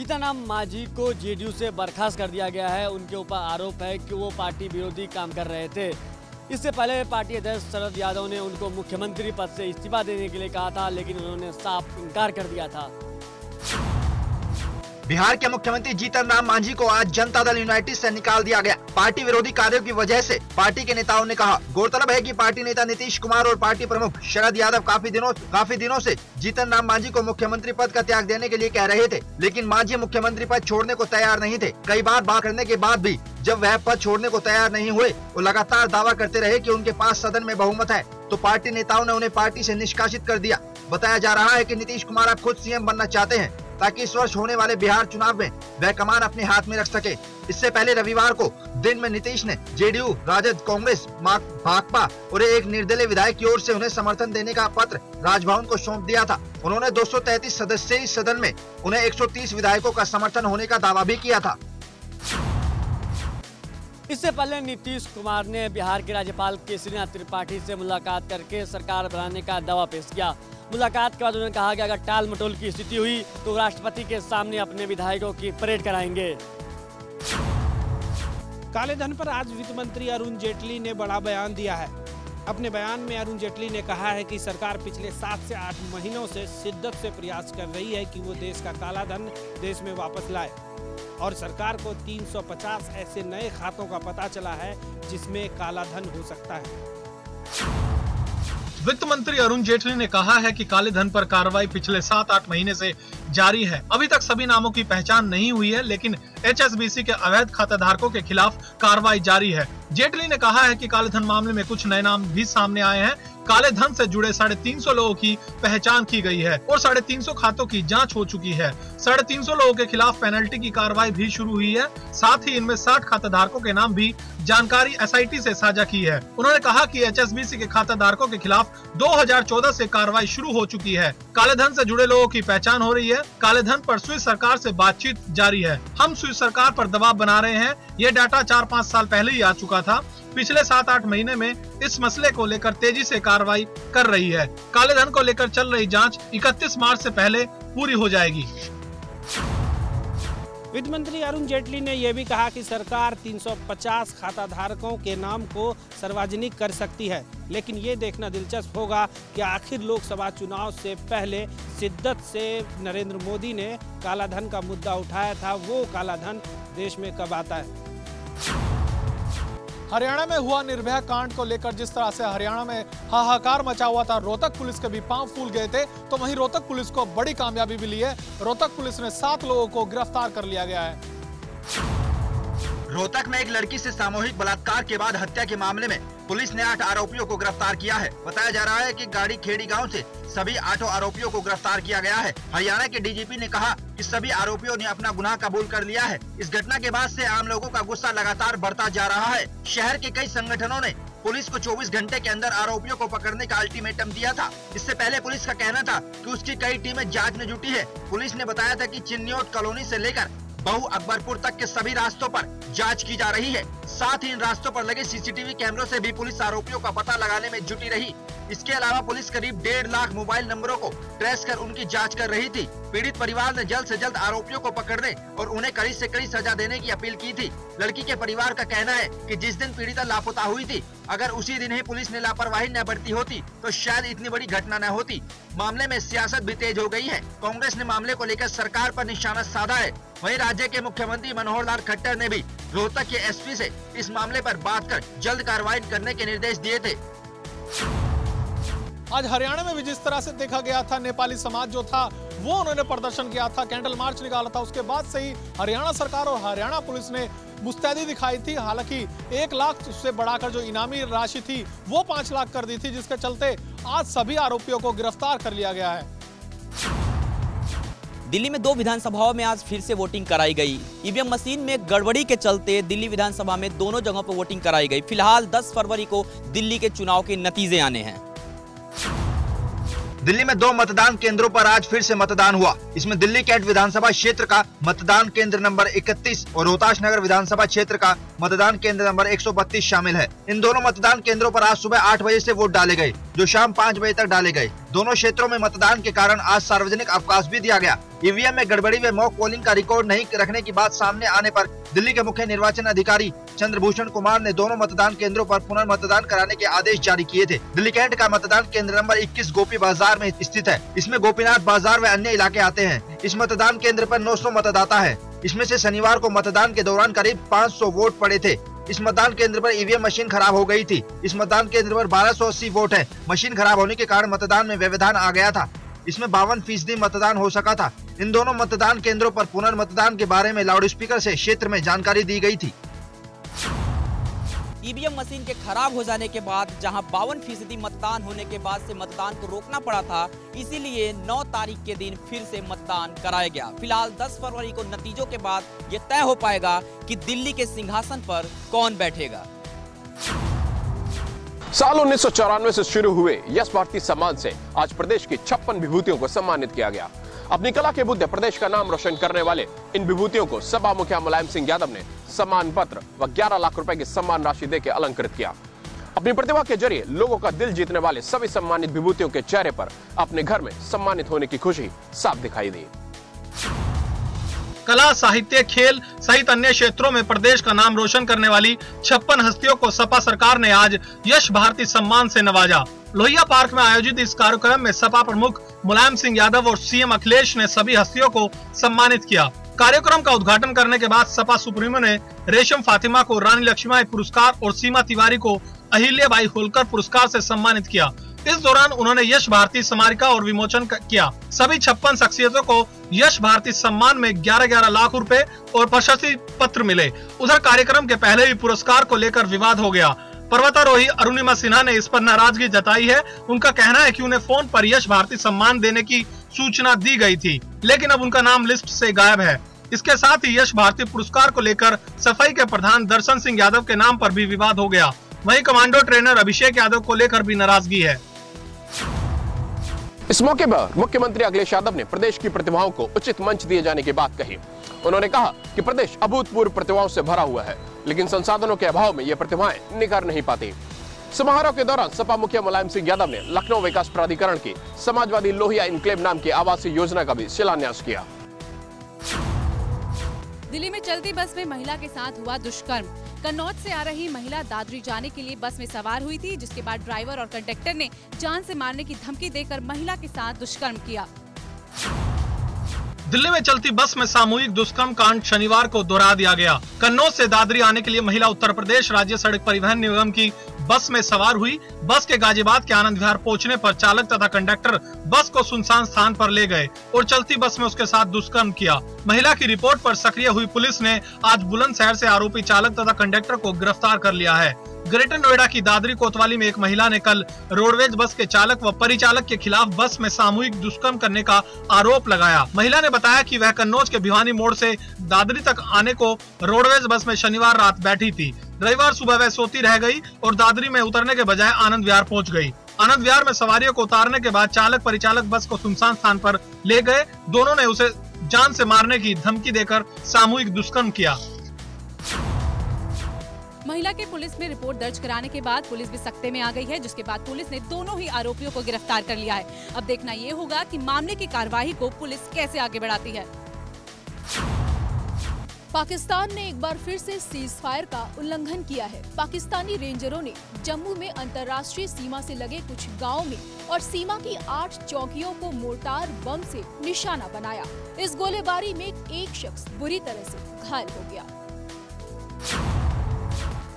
जीतनराम मांझी को जेडीयू से बर्खास्त कर दिया गया है। उनके ऊपर आरोप है कि वो पार्टी विरोधी काम कर रहे थे। इससे पहले पार्टी अध्यक्ष शरद यादव ने उनको मुख्यमंत्री पद से इस्तीफा देने के लिए कहा था, लेकिन उन्होंने साफ इनकार कर दिया था। बिहार के मुख्यमंत्री जीतनराम मांझी को आज जनता दल यूनाइटेड से निकाल दिया गया। पार्टी विरोधी कार्यों की वजह से पार्टी के नेताओं ने कहा। गौरतलब है कि पार्टी नेता नीतीश कुमार और पार्टी प्रमुख शरद यादव काफी दिनों से जीतनराम मांझी को मुख्यमंत्री पद का त्याग देने के लिए कह रहे थे, लेकिन मांझी मुख्यमंत्री पद छोड़ने को तैयार नहीं थे। कई बार बात करने के बाद भी जब वह पद छोड़ने को तैयार नहीं हुए, वो लगातार दावा करते रहे कि उनके पास सदन में बहुमत है, तो पार्टी नेताओं ने उन्हें पार्टी से निष्कासित कर दिया। बताया जा रहा है कि नीतीश कुमार अब खुद सीएम बनना चाहते हैं, ताकि इस वर्ष होने वाले बिहार चुनाव में वह कमान अपने हाथ में रख सके। इससे पहले रविवार को दिन में नीतीश ने जेडीयू, राजद, कांग्रेस, भाकपा और एक निर्दलीय विधायक की ओर से उन्हें समर्थन देने का पत्र राजभवन को सौंप दिया था। उन्होंने 233 सदस्यीय सदन में उन्हें 130 विधायकों का समर्थन होने का दावा भी किया था। इससे पहले नीतीश कुमार ने बिहार के राज्यपाल केसरीनाथ त्रिपाठी से मुलाकात करके सरकार बनाने का दावा पेश किया। मुलाकात के बाद उन्होंने कहा कि अगर टाल मटोल की स्थिति हुई तो राष्ट्रपति के सामने अपने विधायकों की परेड कराएंगे। काले धन पर आज वित्त मंत्री अरुण जेटली ने बड़ा बयान दिया है। अपने बयान में अरुण जेटली ने कहा है कि सरकार पिछले 7 से 8 महीनों से शिद्दत से प्रयास कर रही है कि वो देश का काला धन देश में वापस लाए, और सरकार को 350 ऐसे नए खातों का पता चला है जिसमें काला धन हो सकता है। वित्त मंत्री अरुण जेटली ने कहा है कि काले धन पर कार्रवाई पिछले 7-8 महीने से जारी है। अभी तक सभी नामों की पहचान नहीं हुई है, लेकिन HSBC के अवैध खाताधारकों के खिलाफ कार्रवाई जारी है। जेटली ने कहा है कि काले धन मामले में कुछ नए नाम भी सामने आए हैं। काले धन से जुड़े 350 लोगों की पहचान की गई है और 350 खातों की जांच हो चुकी है। 350 लोगों के खिलाफ पेनल्टी की कार्रवाई भी शुरू हुई है। साथ ही इनमें 60 खाताधारकों के नाम भी जानकारी SIT से साझा की है। उन्होंने कहा कि HSBC के खाताधारकों के खिलाफ 2014 से कार्रवाई शुरू हो चुकी है। काले धन से जुड़े लोगों की पहचान हो रही है। काले धन पर स्विस सरकार से बातचीत जारी है। हम स्विस सरकार पर दबाव बना रहे हैं। ये डाटा 4-5 साल पहले ही आ चुका था। पिछले 7-8 महीने में इस मसले को लेकर तेजी से कार्रवाई कर रही है। काले धन को लेकर चल रही जांच 31 मार्च से पहले पूरी हो जाएगी। वित्त मंत्री अरुण जेटली ने यह भी कहा कि सरकार 350 खाताधारकों के नाम को सार्वजनिक कर सकती है, लेकिन ये देखना दिलचस्प होगा कि आखिर लोकसभा चुनाव से पहले शिद्दत से नरेंद्र मोदी ने काला धन का मुद्दा उठाया था, वो काला धन देश में कब आता है। हरियाणा में हुआ निर्भया कांड को लेकर जिस तरह से हरियाणा में हाहाकार मचा हुआ था, रोहतक पुलिस के भी पांव फूल गए थे, तो वहीं रोहतक पुलिस को बड़ी कामयाबी मिली है। रोहतक पुलिस ने 7 लोगों को गिरफ्तार कर लिया गया है। रोहतक में एक लड़की से सामूहिक बलात्कार के बाद हत्या के मामले में पुलिस ने 8 आरोपियों को गिरफ्तार किया है। बताया जा रहा है कि गाड़ी खेड़ी गांव से सभी 8 आरोपियों को गिरफ्तार किया गया है। हरियाणा के DGP ने कहा कि सभी आरोपियों ने अपना गुनाह कबूल कर लिया है। इस घटना के बाद से आम लोगों का गुस्सा लगातार बढ़ता जा रहा है। शहर के कई संगठनों ने पुलिस को 24 घंटे के अंदर आरोपियों को पकड़ने का अल्टीमेटम दिया था। इससे पहले पुलिस का कहना था कि उसकी कई टीमें जांच में जुटी है। पुलिस ने बताया था कि चिन्नियोट कॉलोनी से लेकर बहु अकबरपुर तक के सभी रास्तों पर जांच की जा रही है। साथ ही इन रास्तों पर लगे CCTV कैमरों से भी पुलिस आरोपियों का पता लगाने में जुटी रही। इसके अलावा पुलिस करीब 1.5 लाख मोबाइल नंबरों को ट्रेस कर उनकी जांच कर रही थी। पीड़ित परिवार ने जल्द से जल्द आरोपियों को पकड़ने और उन्हें कड़ी से कड़ी सजा देने की अपील की थी। लड़की के परिवार का कहना है कि जिस दिन पीड़िता लापता हुई थी, अगर उसी दिन ही पुलिस ने लापरवाही न बरती होती तो शायद इतनी बड़ी घटना न होती। मामले में सियासत भी तेज हो गई है। कांग्रेस ने मामले को लेकर सरकार पर निशाना साधा है। वहीं राज्य के मुख्यमंत्री मनोहर लाल खट्टर ने भी रोहतक के SP से इस मामले पर बात कर जल्द कार्रवाई करने के निर्देश दिए थे। आज हरियाणा में भी जिस तरह से देखा गया था, नेपाली समाज जो था वो उन्होंने प्रदर्शन किया था, कैंडल मार्च निकाला था। उसके बाद से ही हरियाणा सरकार और हरियाणा पुलिस ने मुस्तैदी दिखाई थी। हालांकि 1 लाख से बढ़ाकर जो इनामी राशि थी वो 5 लाख कर दी थी, जिसके चलते आज सभी आरोपियों को गिरफ्तार कर लिया गया है। दिल्ली में 2 विधानसभाओं में आज फिर से वोटिंग कराई गई। ईवीएम मशीन में गड़बड़ी के चलते दिल्ली विधानसभा में दोनों जगहों पर वोटिंग कराई गई। फिलहाल 10 फरवरी को दिल्ली के चुनाव के नतीजे आने हैं। दिल्ली में 2 मतदान केंद्रों पर आज फिर से मतदान हुआ। इसमें दिल्ली कैंट विधानसभा क्षेत्र का मतदान केंद्र नंबर 31 और रोहतास नगर विधानसभा क्षेत्र का मतदान केंद्र नंबर 132 शामिल है। इन दोनों मतदान केंद्रों पर आज सुबह 8 बजे से वोट डाले गए, जो शाम 5 बजे तक डाले गए। दोनों क्षेत्रों में मतदान के कारण आज सार्वजनिक अवकाश भी दिया गया। ईवीएम में गड़बड़ी व मॉक पोलिंग का रिकॉर्ड नहीं रखने की बात सामने आने पर दिल्ली के मुख्य निर्वाचन अधिकारी चंद्रभूषण कुमार ने दोनों मतदान केंद्रों पर पुनर्मतदान कराने के आदेश जारी किए थे। दिल्ली कैंट का मतदान केंद्र नंबर 21 गोपी बाजार में स्थित है। इसमें गोपीनाथ बाजार व अन्य इलाके आते हैं। इस मतदान केंद्र पर 900 मतदाता है। इसमें से शनिवार को मतदान के दौरान करीब 500 वोट पड़े थे। इस मतदान केंद्र पर ईवीएम मशीन खराब हो गई थी। इस मतदान केंद्र पर 1280 वोट है। मशीन खराब होने के कारण मतदान में व्यवधान आ गया था। इसमें 52% मतदान हो सका था। इन दोनों मतदान केंद्रों पर पुनर्मतदान के बारे में लाउडस्पीकर से क्षेत्र में जानकारी दी गई थी। ईवीएम मशीन के खराब हो जाने के बाद जहां 52% मतदान होने के बाद से मतदान को रोकना पड़ा था, इसीलिए 9 तारीख के दिन फिर से मतदान कराया गया। फिलहाल 10 फरवरी को नतीजों के बाद ये तय हो पाएगा कि दिल्ली के सिंहासन पर कौन बैठेगा। साल 1994 से शुरू हुए यश भारती सम्मान से आज प्रदेश की 56 विभूतियों को सम्मानित किया गया। अपनी कला के बुद्धि प्रदेश का नाम रोशन करने वाले इन विभूतियों को सपा मुखिया मुलायम सिंह यादव ने सम्मान पत्र व 11 लाख रुपए की सम्मान राशि देकर अलंकृत किया। अपनी प्रतिभा के जरिए लोगों का दिल जीतने वाले सभी सम्मानित विभूतियों के चेहरे पर अपने घर में सम्मानित होने की खुशी साफ दिखाई दी। कला, साहित्य, खेल सहित अन्य क्षेत्रों में प्रदेश का नाम रोशन करने वाली 56 हस्तियों को सपा सरकार ने आज यश भारती सम्मान से नवाजा। लोहिया पार्क में आयोजित इस कार्यक्रम में सपा प्रमुख मुलायम सिंह यादव और सीएम अखिलेश ने सभी हस्तियों को सम्मानित किया। कार्यक्रम का उद्घाटन करने के बाद सपा सुप्रीमो ने रेशम फातिमा को रानी लक्ष्मीबाई पुरस्कार और सीमा तिवारी को अहिल्याबाई होलकर पुरस्कार से सम्मानित किया। इस दौरान उन्होंने यश भारती स्मारिका और विमोचन किया। सभी 56 शख्सियतों को यश भारती सम्मान में 11-11 लाख रुपए और प्रशस्ति पत्र मिले। उधर कार्यक्रम के पहले ही पुरस्कार को लेकर विवाद हो गया। पर्वतारोही अरुणिमा सिन्हा ने इस पर नाराजगी जताई है। उनका कहना है कि उन्हें फोन पर यश भारती सम्मान देने की सूचना दी गई थी, लेकिन अब उनका नाम लिस्ट से गायब है। इसके साथ ही यश भारती पुरस्कार को लेकर सफाई के प्रधान दर्शन सिंह यादव के नाम पर भी विवाद हो गया। वहीं कमांडो ट्रेनर अभिषेक यादव को लेकर भी नाराजगी है। इस मौके पर मुख्यमंत्री अखिलेश यादव ने प्रदेश की प्रतिभाओं को उचित मंच दिए जाने की बात कही। उन्होंने कहा कि प्रदेश अभूतपूर्व प्रतिभाओं से भरा हुआ है, लेकिन संसाधनों के अभाव में ये प्रतिभाएं निखर नहीं पाती। समारोह के दौरान सपा मुखिया मुलायम सिंह यादव ने लखनऊ विकास प्राधिकरण की समाजवादी लोहिया इनक्लेव नाम की आवासीय योजना का भी शिलान्यास किया। दिल्ली में चलती बस में महिला के साथ हुआ दुष्कर्म। कन्नौज से आ रही महिला दादरी जाने के लिए बस में सवार हुई थी, जिसके बाद ड्राइवर और कंडक्टर ने जान से मारने की धमकी देकर महिला के साथ दुष्कर्म किया। दिल्ली में चलती बस में सामूहिक दुष्कर्म कांड शनिवार को दोहरा दिया गया। कन्नौज से दादरी आने के लिए महिला उत्तर प्रदेश राज्य सड़क परिवहन निगम की बस में सवार हुई। बस के गाजियाबाद के आनंद विहार पहुंचने पर चालक तथा कंडक्टर बस को सुनसान स्थान पर ले गए और चलती बस में उसके साथ दुष्कर्म किया। महिला की रिपोर्ट पर सक्रिय हुई पुलिस ने आज बुलंदशहर से आरोपी चालक तथा कंडक्टर को गिरफ्तार कर लिया है। ग्रेटर नोएडा की दादरी कोतवाली में एक महिला ने कल रोडवेज बस के चालक व परिचालक के खिलाफ बस में सामूहिक दुष्कर्म करने का आरोप लगाया। महिला ने बताया कि वह कन्नौज के भिवानी मोड़ से दादरी तक आने को रोडवेज बस में शनिवार रात बैठी थी। रविवार सुबह वह सोती रह गई और दादरी में उतरने के बजाय आनंद विहार पहुंच गई। आनंद विहार में सवारियों को उतारने के बाद चालक परिचालक बस को सुनसान स्थान पर ले गए। दोनों ने उसे जान से मारने की धमकी देकर सामूहिक दुष्कर्म किया। महिला के पुलिस में रिपोर्ट दर्ज कराने के बाद पुलिस भी सख्ते में आ गई है, जिसके बाद पुलिस ने दोनों ही आरोपियों को गिरफ्तार कर लिया है। अब देखना ये होगा कि मामले की कार्रवाई को पुलिस कैसे आगे बढ़ाती है। पाकिस्तान ने एक बार फिर से सीज फायर का उल्लंघन किया है। पाकिस्तानी रेंजरों ने जम्मू में अंतर्राष्ट्रीय सीमा से लगे कुछ गांवों में और सीमा की 8 चौकियों को मोर्टार बम से निशाना बनाया। इस गोलीबारी में एक शख्स बुरी तरह से घायल हो गया।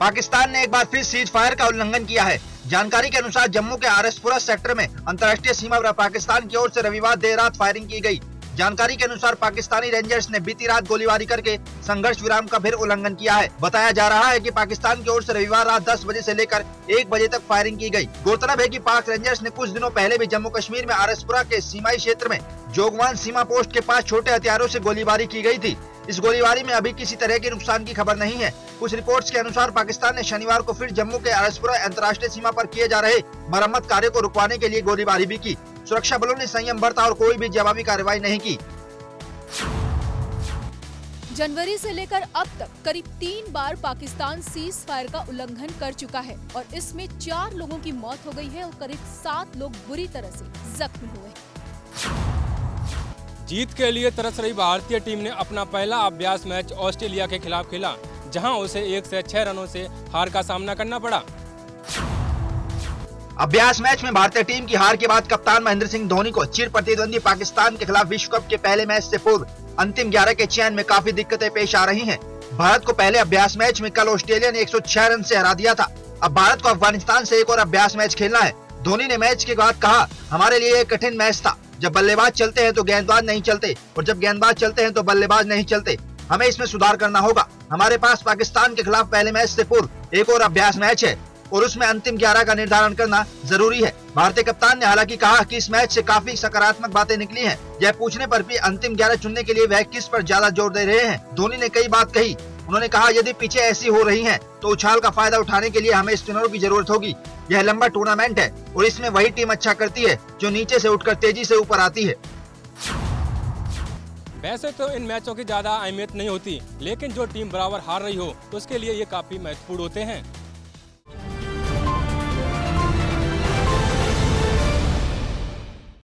पाकिस्तान ने एक बार फिर सीज फायर का उल्लंघन किया है। जानकारी के अनुसार जम्मू के आरएसपुरा सेक्टर में अंतर्राष्ट्रीय सीमा पर पाकिस्तान की ओर से रविवार देर रात फायरिंग की गई। जानकारी के अनुसार पाकिस्तानी रेंजर्स ने बीती रात गोलीबारी करके संघर्ष विराम का फिर उल्लंघन किया है। बताया जा रहा है कि पाकिस्तान की ओर से रविवार रात 10 बजे से लेकर 1 बजे तक फायरिंग की गई। गौरतलब है कि पाक रेंजर्स ने कुछ दिनों पहले भी जम्मू कश्मीर में आरएसपुरा के सीमाई क्षेत्र में जोगवान सीमा पोस्ट के पास छोटे हथियारों से गोलीबारी की गई थी। इस गोलीबारी में अभी किसी तरह के नुकसान की खबर नहीं है। कुछ रिपोर्ट्स के अनुसार पाकिस्तान ने शनिवार को फिर जम्मू के आरएसपुरा अंतर्राष्ट्रीय सीमा पर किए जा रहे मरम्मत कार्य को रुकवाने के लिए गोलीबारी भी की। सुरक्षा बलों ने संयम बरता और कोई भी जवाबी कार्रवाई नहीं की। जनवरी से लेकर अब तक करीब 3 बार पाकिस्तान सीज फायर का उल्लंघन कर चुका है और इसमें 4 लोगों की मौत हो गई है और करीब 7 लोग बुरी तरह से जख्मी हुए। जीत के लिए तरस रही भारतीय टीम ने अपना पहला अभ्यास मैच ऑस्ट्रेलिया के खिलाफ खेला, जहां उसे 1 से 6 रनों से हार का सामना करना पड़ा। अभ्यास मैच में भारतीय टीम की हार के बाद कप्तान महेंद्र सिंह धोनी को चिर प्रतिद्वंदी पाकिस्तान के खिलाफ विश्व कप के पहले मैच से पूर्व अंतिम 11 के चयन में काफी दिक्कतें पेश आ रही हैं। भारत को पहले अभ्यास मैच में कल ऑस्ट्रेलिया ने 106 रन से हरा दिया था। अब भारत को अफगानिस्तान से एक और अभ्यास मैच खेलना है। धोनी ने मैच के बाद कहा, हमारे लिए एक कठिन मैच था। जब बल्लेबाज चलते हैं तो गेंदबाज नहीं चलते और जब गेंदबाज चलते हैं तो बल्लेबाज नहीं चलते। हमें इसमें सुधार करना होगा। हमारे पास पाकिस्तान के खिलाफ पहले मैच से पूर्व एक और अभ्यास मैच है और उसमें अंतिम 11 का निर्धारण करना जरूरी है। भारतीय कप्तान ने हालांकि कहा कि इस मैच से काफी सकारात्मक बातें निकली हैं। यह पूछने पर भी अंतिम 11 चुनने के लिए वह किस पर ज्यादा जोर दे रहे हैं। धोनी ने कई बात कही। उन्होंने कहा, यदि पिचें ऐसी हो रही हैं तो उछाल का फायदा उठाने के लिए हमें स्पिनरों की जरूरत होगी। यह लंबा टूर्नामेंट है और इसमें वही टीम अच्छा करती है जो नीचे से उठकर तेजी से ऊपर आती है। वैसे तो इन मैचों की ज्यादा अहमियत नहीं होती, लेकिन जो टीम बराबर हार रही हो उसके लिए ये काफी महत्वपूर्ण होते हैं।